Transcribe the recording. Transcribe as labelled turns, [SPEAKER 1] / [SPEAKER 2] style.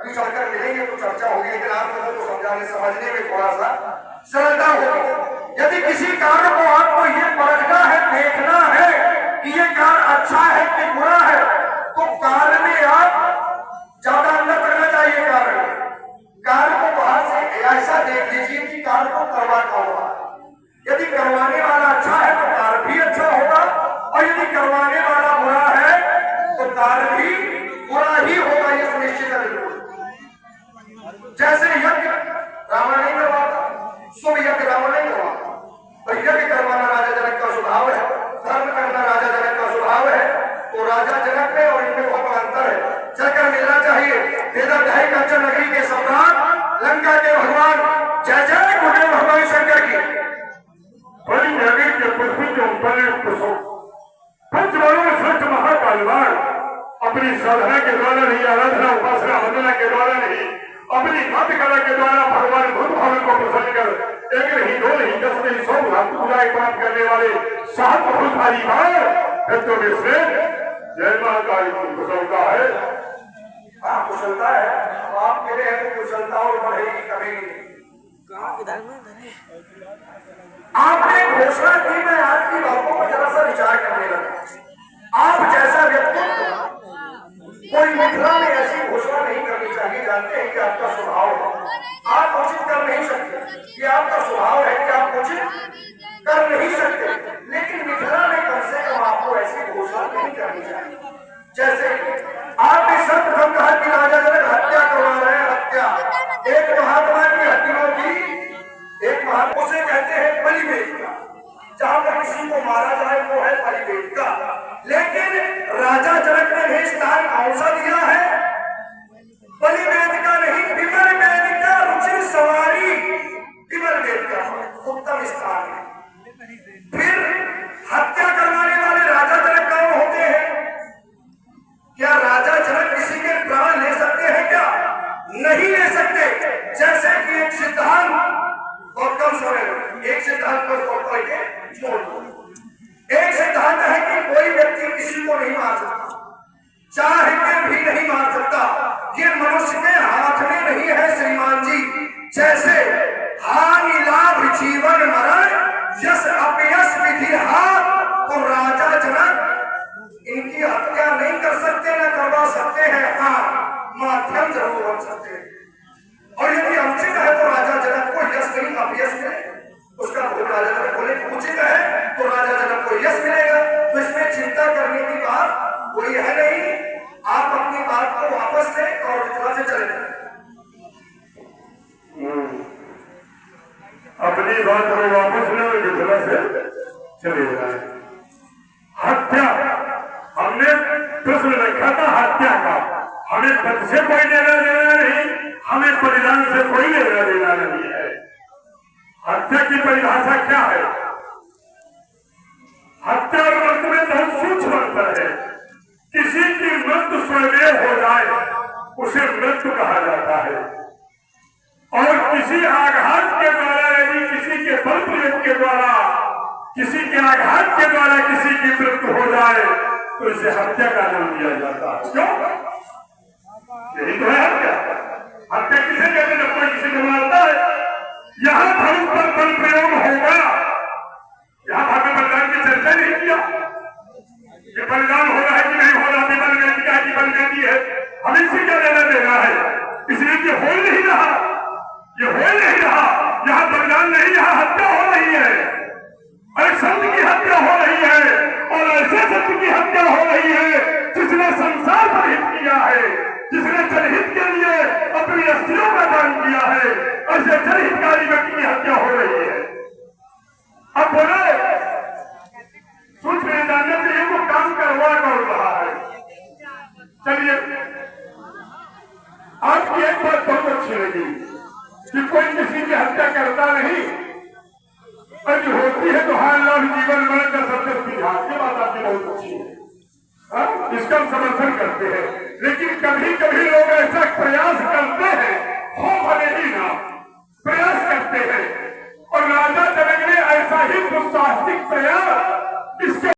[SPEAKER 1] अभी चलकर मिलेंगे तो चर्चा होगी, लेकिन आप लोगों को समझाने समझने में थोड़ा सा सरलता होगी। यदि किसी कार्य को आपको ये परखना है, देखना है कि ये कार्य अच्छा है कि बुरा है, तो कार्य में आप ज्यादा अंदर करना चाहिए। कार्य को बाहर से ऐसा देख लीजिए कि कार्य को करवा कौन रहा है। यदि करवाने वाला अच्छा है तो कार्य भी अच्छा होगा, और यदि करवाने वाला बुरा है तो कार्य भी बुरा ही होगा, ये सुनिश्चित है। जैसे यज्ञ रावण नहीं करवाता, शुभ यज्ञ रावण नहीं करवाता, तो यज्ञ करवाना राजा जनक का स्वभाव है, धर्म करना राजा जनक का स्वभाव है। तो राजा जनक में और इनमें बहुत अंतर है, चलकर मिलना चाहिए। वेदव्याही कंचन नगरी के सम्राट, लंका के भगवान, जय जय गुरुदेव भगवान शंकर की।
[SPEAKER 2] बड़ी नगरी के पृथ्वी के ऊपर पंचमणों में श्रेष्ठ महाकालवान अपनी साधना के द्वारा नहीं, आराधना उपासना वंदना के द्वारा नहीं, अपनी भक्ति कला के द्वारा भगवान बुद्ध भगवान को प्रसन्न कर एक नहीं, दो नहीं, 10 नहीं, 100 भक्त पूजा प्राप्त करने वाले सात भूतधारी भक्तों में से जय महाकाली की कुशलता है।
[SPEAKER 1] हाँ, कुशलता है। आप मेरे हैं तो कुशलता और बढ़ेगी, कमेगी। आपने घोषणा की, मैं आपकी बातों को जरा सा विचार करने लगा। आप जैसा व्यक्तित्व कोई मिथिला में ऐसी घोषणा नहीं करनी चाहिए। जानते हैं कि आपका स्वभाव है, आप उचित कर नहीं सकते, ये आपका स्वभाव है कि आप उचित कर नहीं सकते, लेकिन मिथिला में कम से कम आपको ऐसी घोषणा नहीं करनी चाहिए। जैसे आपने सर्वप्रथम कहा कि राजा जनक हत्या करवा रहे हैं, हत्या एक महात्मा की हत्याओं की, एक महात्मा उसे कहते हैं बलिवेद का, जहां पर किसी को मारा जाए वो है बलिवेद का। लेकिन राजा जनक ने भी स्थान कौन सा दिया है? बलिवेद का नहीं, विमल वेद का, रुचि सवारी विमल वेद का उत्तम स्थान है। फिर हत्या करवाने वाले राजा जनक कौन होते हैं? क्या राजा जनक किसी के प्राण ले सकते हैं? क्या नहीं ले सकते। जैसे कि एक सिद्धांत और कम समय में एक सिद्धांत पर तौर करके छोड़ दो। एक सिद्धांत है कि कोई व्यक्ति किसी को नहीं मार सकता, चाह के भी नहीं मार सकता। ये मनुष्य के हाथ में नहीं है श्रीमान जी। जैसे हानि लाभ जीवन मरण यश अपयश विधि हाथ, तो राजा जनक इनकी हत्या नहीं कर सकते, न करवा सकते हैं। हाँ, माध्यम जरूर बन सकते हैं। और यदि अनुचित है तो राजा जनक को यश नहीं अपयश मिले, उसका भोग राजा जनक बोले उचित है तो राजा जनक को यश मिलेगा। तो इसमें चिंता करने की बात कोई है नहीं। आप अपनी बात को वापस लें और मिथिला से चले जाए।
[SPEAKER 2] अपनी बात को वापस ले और मिथिला से चले जाए। हत्या, हमने प्रश्न रखा था हत्या का, हमें पद से कोई लेना देना नहीं, हमें बलिदान से कोई लेना देना नहीं है। हत्या की परिभाषा क्या है? हत्या और मृत्यु में बहुत सूक्ष्म अंतर है। किसी की मृत्यु स्वयं हो जाए उसे मृत्यु कहा जाता है, और किसी आघात के द्वारा, यदि किसी के बल प्रयोग के द्वारा, किसी के आघात के द्वारा किसी की मृत्यु हो जाए तो इसे हत्या का नाम दिया जाता है। क्यों? यही तो है हत्या। हत्या किसे कहते हैं? जब कोई किसी को मारता है। यहां धर्म पर बल प्रयोग होगा, यहां भाग्य बलिदान की चर्चा नहीं किया कि बलिदान हो रहा है कि नहीं हो रहा, विमल वेद का कि बलिवेदी है, हम इसी का लेना देना है। इसलिए ये हो नहीं रहा, ये हो नहीं रहा। यहाँ बलिदान नहीं, यहाँ हत्या हो रही है, और संत की हत्या हो रही है, और ऐसे संत की हत्या हो रही है जिसने संसार पर हित किया है, जिसने जनहित के लिए अपनी अस्थियों का दान किया है। ऐसे जनहितकारी व्यक्ति की हत्या हो रही है। अब बोले सूच में जानने के लिए वो काम करवा कौन रहा है? चलिए, आपकी एक बात बहुत अच्छी लगी कि कोई किसी की हत्या करता नहीं, और जो होती है तो हाल लाभ जीवन मरण का सत्य विधान, ये बात आपकी बहुत अच्छी है। इसका हम समर्थन करते हैं। लेकिन कभी कभी लोग ऐसा प्रयास करते हैं, हो भले ही ना, प्रयास करते हैं, और राजा जनक ने ऐसा ही दुस्साहसिक प्रयास इसके